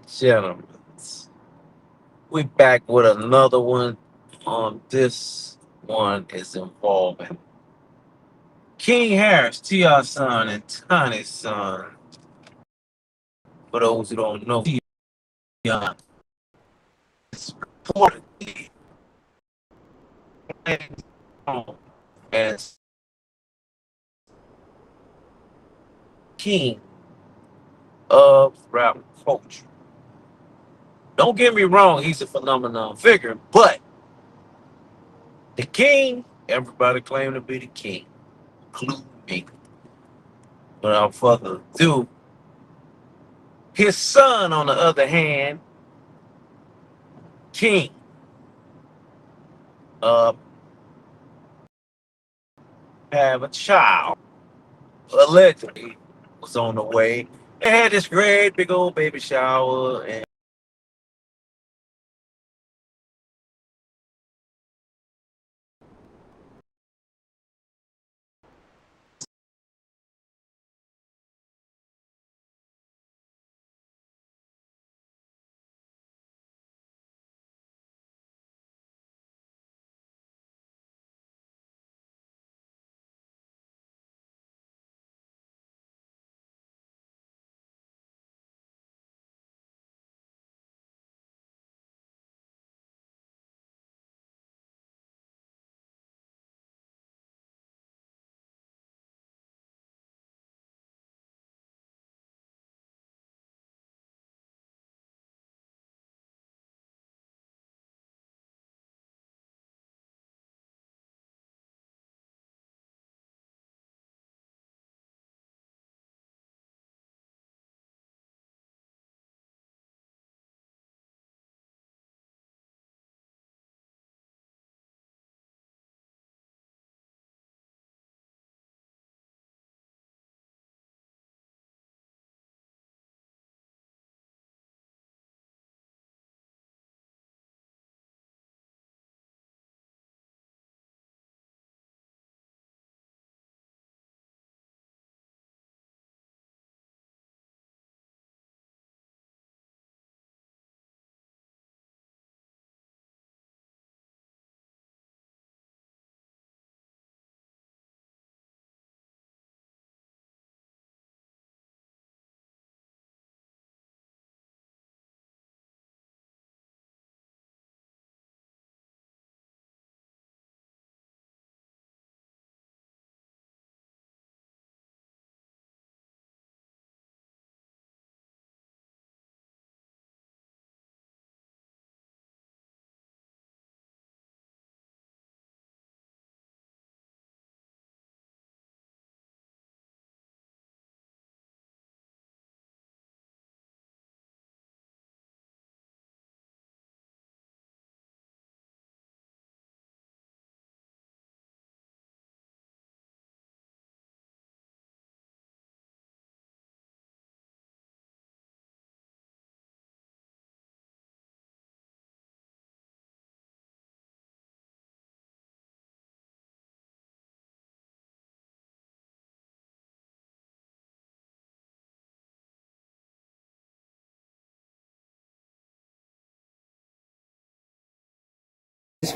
gentlemen, we back with another one. This one is involving King Harris, T.R. son, and Tiny's son. For those who don't know, T.R. is reportedly as king of rap culture. Don't get me wrong, he's a phenomenon figure, but the king, everybody claim to be the king, including me. Without further ado, his son, on the other hand, King, uh, have a child. Allegedly was on the way. They had this great big old baby shower, and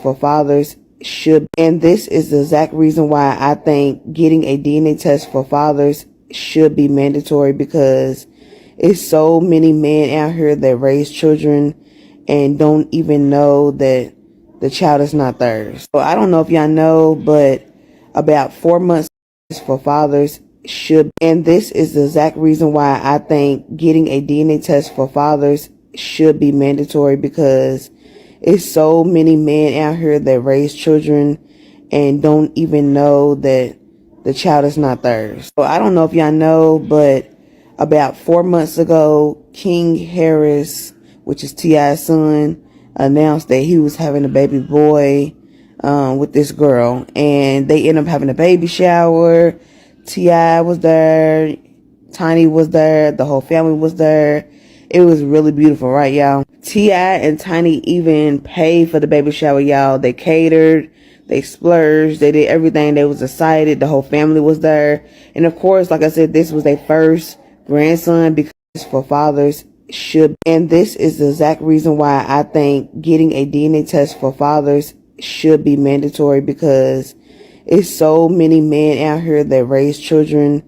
for fathers should, and this is the exact reason why I think getting a DNA test for fathers should be mandatory, because it's so many men out here that raise children and don't even know that the child is not theirs. So I don't know if y'all know, but about 4 months for fathers should, and this is the exact reason why I think getting a DNA test for fathers should be mandatory, because it's so many men out here that raise children and don't even know that the child is not theirs. So I don't know if y'all know, but about 4 months ago, King Harris, which is T.I.'s son, announced that he was having a baby boy with this girl, and they ended up having a baby shower. T.I. was there, Tiny was there, the whole family was there. It was really beautiful, right, y'all? T.I. and Tiny even paid for the baby shower, y'all. They catered, they splurged, they did everything. They was excited. The whole family was there. And of course, like I said, this was their first grandson, because for fathers should, and this is the exact reason why I think getting a DNA test for fathers should be mandatory, because it's so many men out here that raise children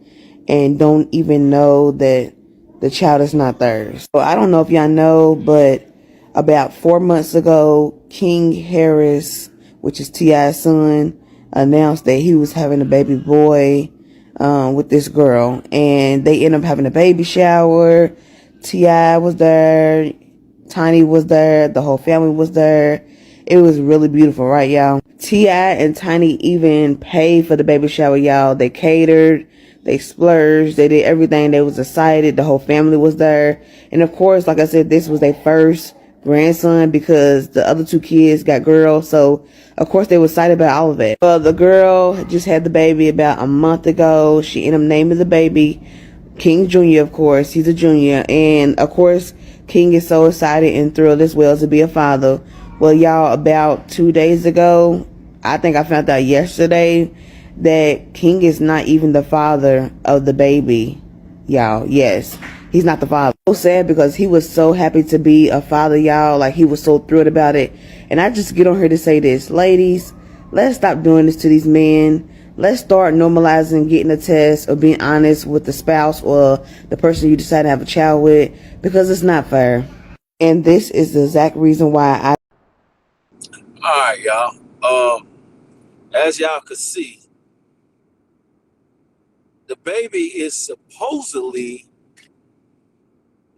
and don't even know that the child is not theirs. So I don't know if y'all know, but about 4 months ago, King Harris, which is T.I.'s son, announced that he was having a baby boy with this girl, and they ended up having a baby shower. T.I. was there, Tiny was there, the whole family was there. It was really beautiful, right, y'all? T.I. and Tiny even paid for the baby shower, y'all. They catered, they splurged, they did everything. They was excited. The whole family was there. And of course, like I said, this was their first grandson because the other two kids got girls. So of course they were excited about all of it. The girl just had the baby about a month ago. She ended up naming the baby King Jr., of course. He's a junior. And of course, King is so excited and thrilled as well to be a father. Well, y'all, about 2 days ago, I think I found out yesterday that King is not even the father of the baby. Y'all, yes, he's not the father. So sad, because he was so happy to be a father, y'all. Like, he was so thrilled about it. And I just get on here to say this. Ladies, let's stop doing this to these men. Let's start normalizing getting a test or being honest with the spouse or the person you decide to have a child with, because it's not fair. And this is the exact reason why I All right, y'all. As y'all can see, the baby is supposedly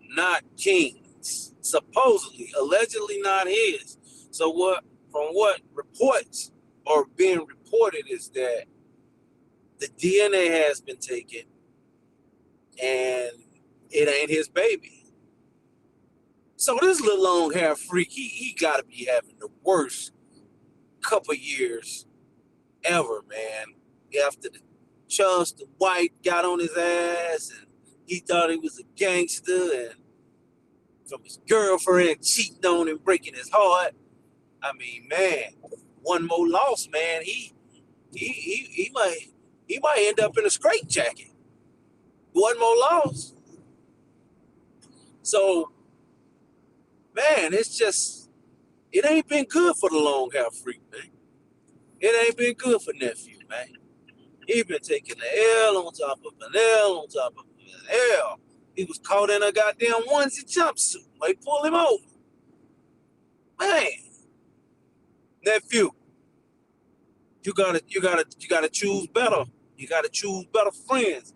not King's. Supposedly, allegedly not his. So what? From what reports are being reported is that the DNA has been taken and it ain't his baby. So this little long hair freak, he gotta be having the worst couple years ever, man. After the Charleston White got on his ass and he thought he was a gangster, and from his girlfriend cheating on him, breaking his heart. I mean, man, one more loss, man. He might end up in a straitjacket. One more loss. So, man, it's just it ain't been good for the long hair freak, man. It ain't been good for nephew, man. He been taking the L on top of an L on top of an L. He was caught in a goddamn onesie jumpsuit. They pull him over. Man, nephew, you gotta choose better. You gotta choose better friends.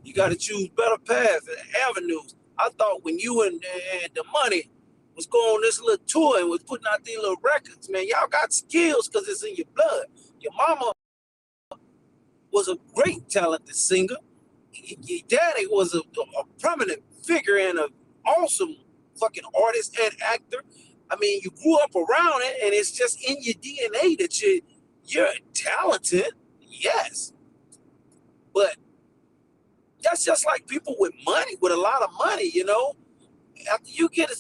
You gotta choose better paths and avenues. I thought when you and the money was going on this little tour and was putting out these little records, man, y'all got skills because it's in your blood. Your mama was a great talented singer. Your daddy was a prominent figure and an awesome fucking artist and actor. I mean, you grew up around it, and it's just in your DNA that you're talented, yes. But that's just like people with money, with a lot of money, you know. After you get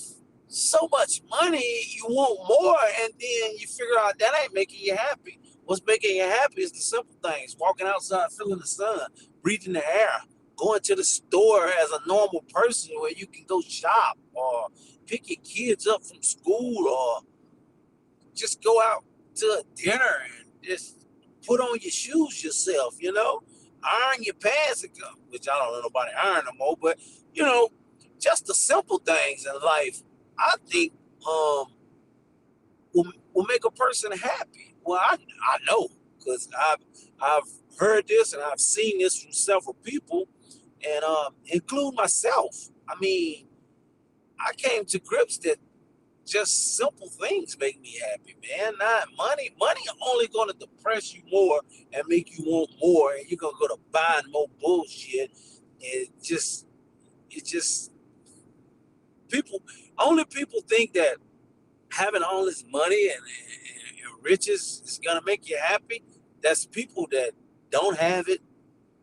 so much money, you want more, and then you figure out that ain't making you happy. What's making you happy is the simple things: walking outside, feeling the sun, breathing the air, going to the store as a normal person where you can go shop or pick your kids up from school or just go out to a dinner and just put on your shoes yourself, you know, iron your pants, which I don't know nobody iron no more, but you know, just the simple things in life, I think will make a person happy. Well, I know because I've heard this and I've seen this from several people, and include myself. I mean, I came to grips that just simple things make me happy, man. Not money. Money only gonna depress you more and make you want more, and you're gonna go to buying more bullshit. And it just people only people think that having all this money and riches is gonna make you happy. That's people that don't have it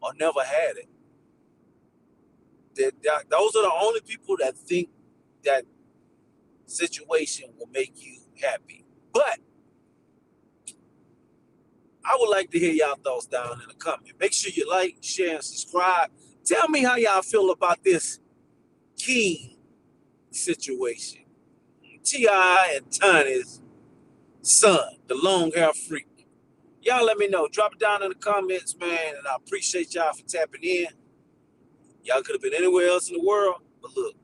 or never had it. Those are the only people that think that situation will make you happy. But I would like to hear y'all thoughts down in the comment. Make sure you like, share, and subscribe. Tell me how y'all feel about this king situation. T.I. and Tiny's son, the long hair freak. Y'all let me know. Drop it down in the comments, man, and I appreciate y'all for tapping in. Y'all could have been anywhere else in the world, but look,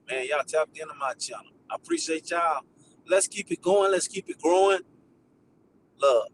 man, y'all tapped into my channel. I appreciate y'all. Let's keep it going. Let's keep it growing. Love.